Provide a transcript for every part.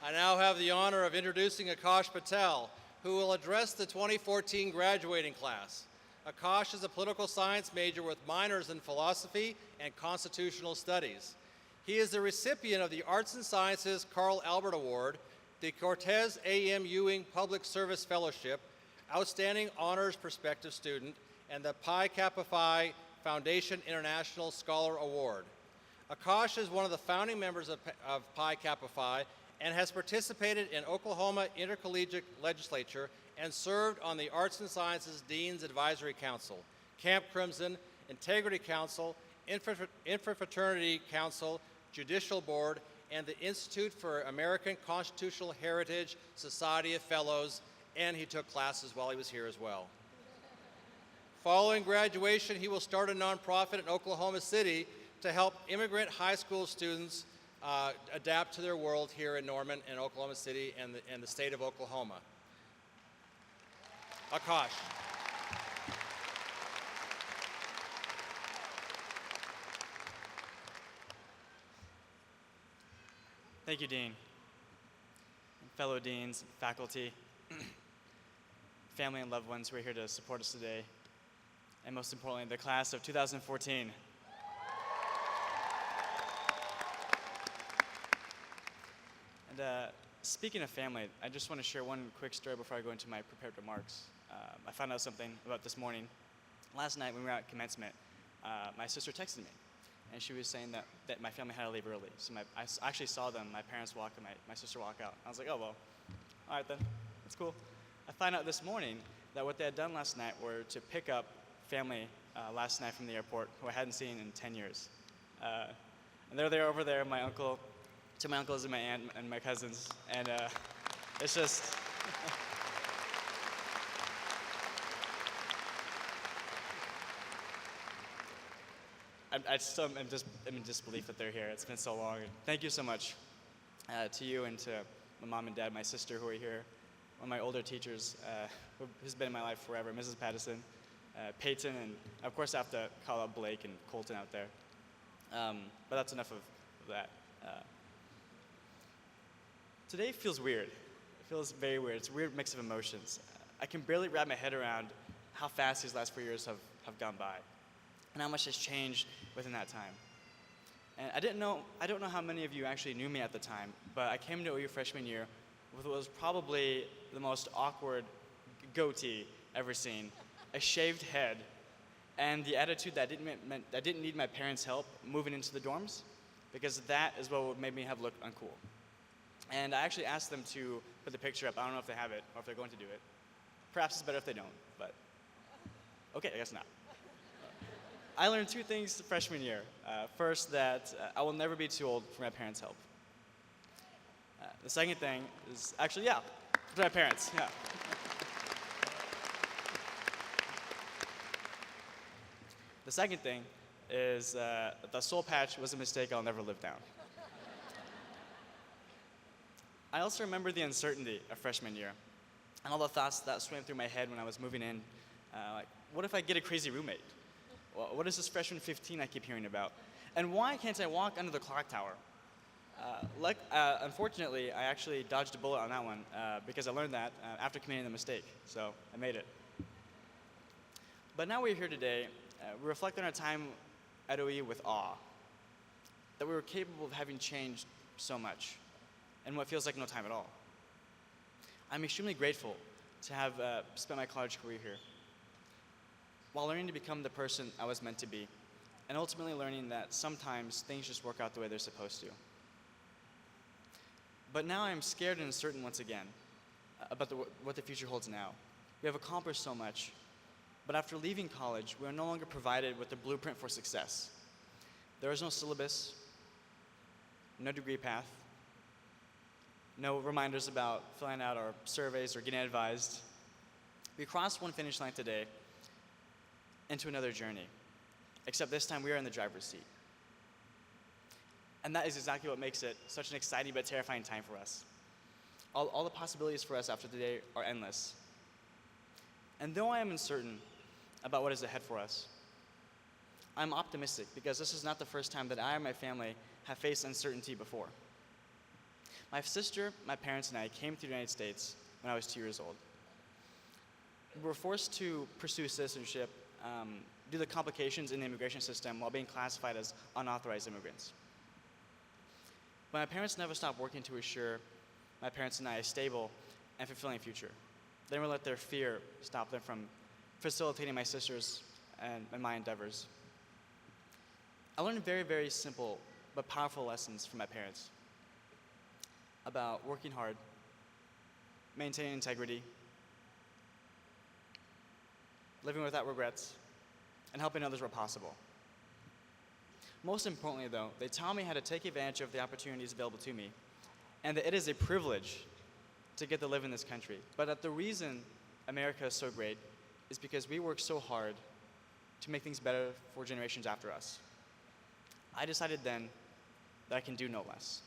I now have the honor of introducing Akash Patel, who will address the 2014 graduating class. Akash is a political science major with minors in philosophy and constitutional studies. He is the recipient of the Arts and Sciences Carl Albert Award, the Cortez A.M. Ewing Public Service Fellowship, Outstanding Honors Prospective Student, and the Pi Kappa Phi Foundation International Scholar Award. Akash is one of the founding members of Pi Kappa Phi and has participated in Oklahoma Intercollegiate Legislature and served on the Arts and Sciences Dean's Advisory Council, Camp Crimson, Integrity Council, Infrafraternity Council, Judicial Board, and the Institute for American Constitutional Heritage Society of Fellows, and he took classes while he was here as well. Following graduation, he will start a nonprofit in Oklahoma City to help immigrant high school students adapt to their world here in Norman and Oklahoma City and the state of Oklahoma. Akash. Thank you, Dean. Fellow deans, faculty, family and loved ones who are here to support us today, and most importantly, the class of 2014. And speaking of family, I just want to share one quick story before I go into my prepared remarks. I found out something about this morning. Last night when we were at commencement, my sister texted me, and she was saying that my family had to leave early. So I actually saw them, my parents walk and my sister walk out. I was like, oh, well, all right then, that's cool. I found out this morning that what they had done last night were to pick up family last night from the airport who I hadn't seen in 10 years. And they're over there, my uncles and my aunt and my cousins, and it's just, I'm in disbelief that they're here. It's been so long. Thank you so much to you and to my mom and dad, my sister who are here, one of my older teachers who's been in my life forever, Mrs. Pattison, Peyton, and of course I have to call out Blake and Colton out there. But that's enough of that. Today feels weird. It feels very weird. It's a weird mix of emotions. I can barely wrap my head around how fast these last 4 years have gone by and how much has changed within that time. And I don't know how many of you actually knew me at the time, but I came to OU freshman year with what was probably the most awkward goatee ever seen, a shaved head, and the attitude that I didn't need my parents' help moving into the dorms, because that is what made me have looked uncool. And I actually asked them to put the picture up. I don't know if they have it or if they're going to do it. Perhaps it's better if they don't, but okay, I guess not. I learned two things freshman year. First, that I will never be too old for my parents' help. The second thing is actually, yeah, for my parents, yeah. The second thing is the soul patch was a mistake I'll never live down. I also remember the uncertainty of freshman year and all the thoughts that swam through my head when I was moving in. Like, what if I get a crazy roommate? What is this freshman 15 I keep hearing about? And why can't I walk under the clock tower? Unfortunately, I actually dodged a bullet on that one because I learned that after committing the mistake, so I made it. But now we're here today, we reflect on our time at OE with awe, that we were capable of having changed so much in what feels like no time at all. I'm extremely grateful to have spent my college career here, while learning to become the person I was meant to be, and ultimately learning that sometimes things just work out the way they're supposed to. But now I'm scared and uncertain once again about what the future holds now. We have accomplished so much, but after leaving college, we are no longer provided with the blueprint for success. There is no syllabus, no degree path, no reminders about filling out our surveys or getting advised. We crossed one finish line today into another journey, except this time we are in the driver's seat. And that is exactly what makes it such an exciting but terrifying time for us. All the possibilities for us after today are endless. And though I am uncertain about what is ahead for us, I'm optimistic because this is not the first time that I or my family have faced uncertainty before. My sister, my parents, and I came to the United States when I was 2 years old. We were forced to pursue citizenship due to the complications in the immigration system while being classified as unauthorized immigrants. But my parents never stopped working to assure my parents and I a stable and fulfilling future. They never let their fear stop them from facilitating my sister's and my endeavors. I learned very, very simple but powerful lessons from my parents about working hard, maintaining integrity, living without regrets, and helping others where possible. Most importantly, though, they taught me how to take advantage of the opportunities available to me, and that it is a privilege to get to live in this country. But that the reason America is so great is because we work so hard to make things better for generations after us. I decided then that I can do no less.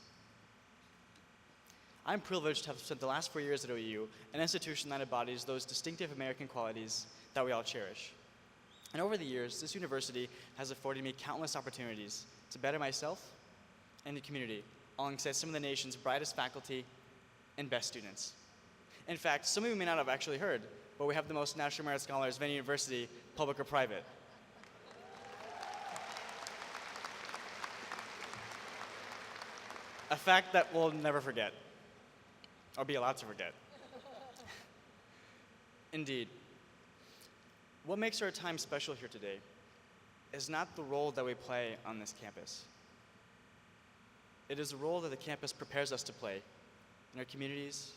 I'm privileged to have spent the last 4 years at OU, an institution that embodies those distinctive American qualities that we all cherish. And over the years, this university has afforded me countless opportunities to better myself and the community, alongside some of the nation's brightest faculty and best students. In fact, some of you may not have actually heard, but we have the most National Merit Scholars of any university, public or private. A fact that we'll never forget, or be allowed to forget. Indeed, what makes our time special here today is not the role that we play on this campus. It is the role that the campus prepares us to play in our communities,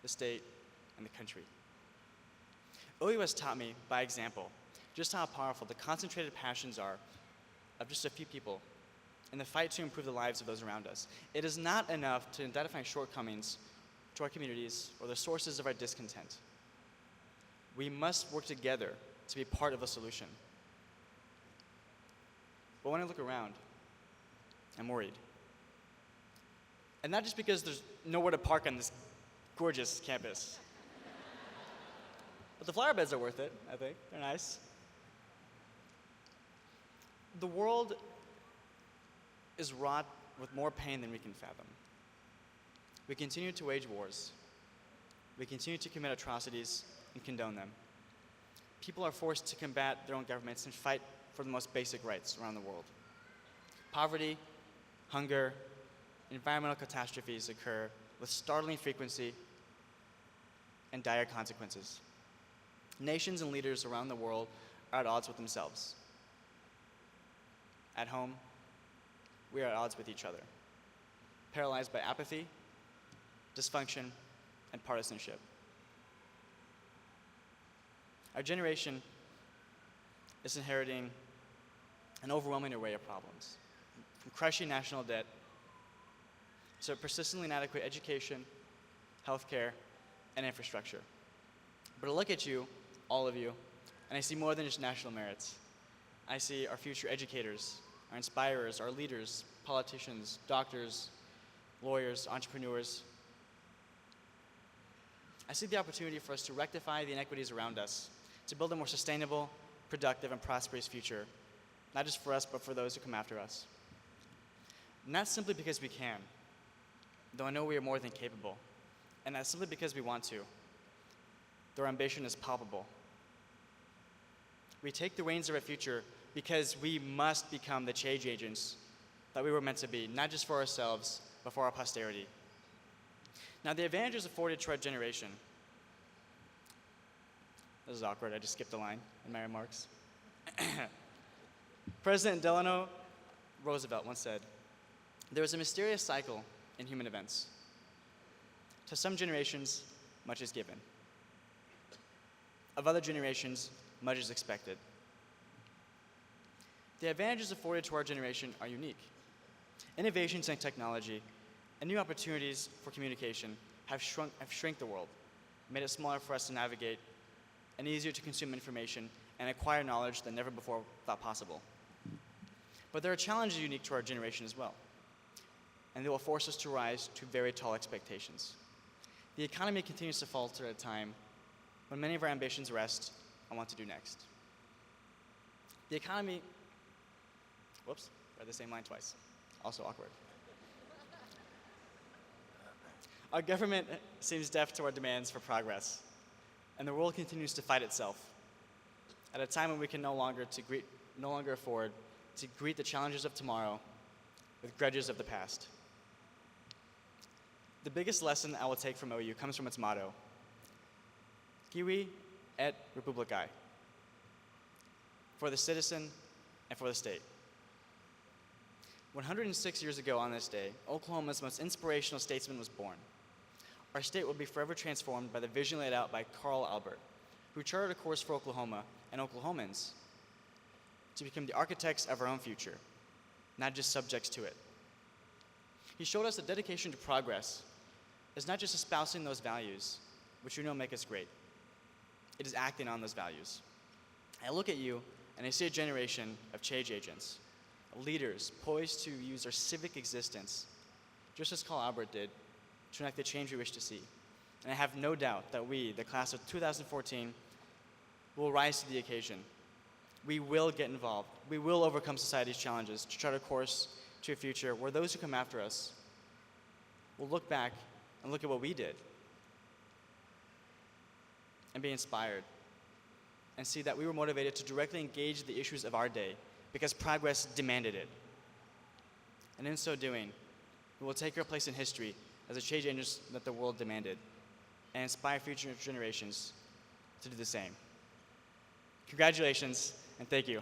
the state, and the country. OU has taught me, by example, just how powerful the concentrated passions are of just a few people in the fight to improve the lives of those around us. It is not enough to identify shortcomings to our communities or the sources of our discontent. We must work together to be part of a solution. But when I look around, I'm worried. And not just because there's nowhere to park on this gorgeous campus. But the flower beds are worth it, I think. They're nice. The world is wrought with more pain than we can fathom. We continue to wage wars. We continue to commit atrocities and condone them. People are forced to combat their own governments and fight for the most basic rights around the world. Poverty, hunger, environmental catastrophes occur with startling frequency and dire consequences. Nations and leaders around the world are at odds with themselves. At home, we are at odds with each other, paralyzed by apathy, dysfunction, and partisanship. Our generation is inheriting an overwhelming array of problems, from crushing national debt to persistently inadequate education, healthcare, and infrastructure. But I look at you, all of you, and I see more than just national merits. I see our future educators, our inspirers, our leaders, politicians, doctors, lawyers, entrepreneurs. I see the opportunity for us to rectify the inequities around us, to build a more sustainable, productive, and prosperous future, not just for us, but for those who come after us. Not simply because we can, though I know we are more than capable, and not simply because we want to, though our ambition is palpable. We take the reins of our future because we must become the change agents that we were meant to be, not just for ourselves, but for our posterity. Now, the advantages afforded to our generation. This is awkward, I just skipped a line in my remarks. President Delano Roosevelt once said, "There is a mysterious cycle in human events. To some generations, much is given. Of other generations, much is expected." The advantages afforded to our generation are unique. Innovations in technology and new opportunities for communication have shrunk the world, made it smaller for us to navigate, and easier to consume information and acquire knowledge than never before thought possible. But there are challenges unique to our generation as well, and they will force us to rise to very tall expectations. The economy continues to falter at a time when many of our ambitions rest on what to do next. The economy, whoops, read the same line twice, also awkward. Our government seems deaf to our demands for progress, and the world continues to fight itself. At a time when we can no longer afford to greet the challenges of tomorrow with grudges of the past. The biggest lesson I will take from OU comes from its motto, Kiwi et Republicae, for the citizen and for the state. 106 years ago on this day, Oklahoma's most inspirational statesman was born. Our state will be forever transformed by the vision laid out by Carl Albert, who charted a course for Oklahoma and Oklahomans to become the architects of our own future, not just subjects to it. He showed us that dedication to progress is not just espousing those values, which we know make us great. It is acting on those values. I look at you and I see a generation of change agents, leaders poised to use their civic existence, just as Carl Albert did, to enact the change we wish to see. And I have no doubt that we, the class of 2014, will rise to the occasion. We will get involved. We will overcome society's challenges to chart a course to a future where those who come after us will look back and look at what we did and be inspired and see that we were motivated to directly engage the issues of our day because progress demanded it. And in so doing, we will take our place in history as a change agents that the world demanded and inspire future generations to do the same. Congratulations, and thank you.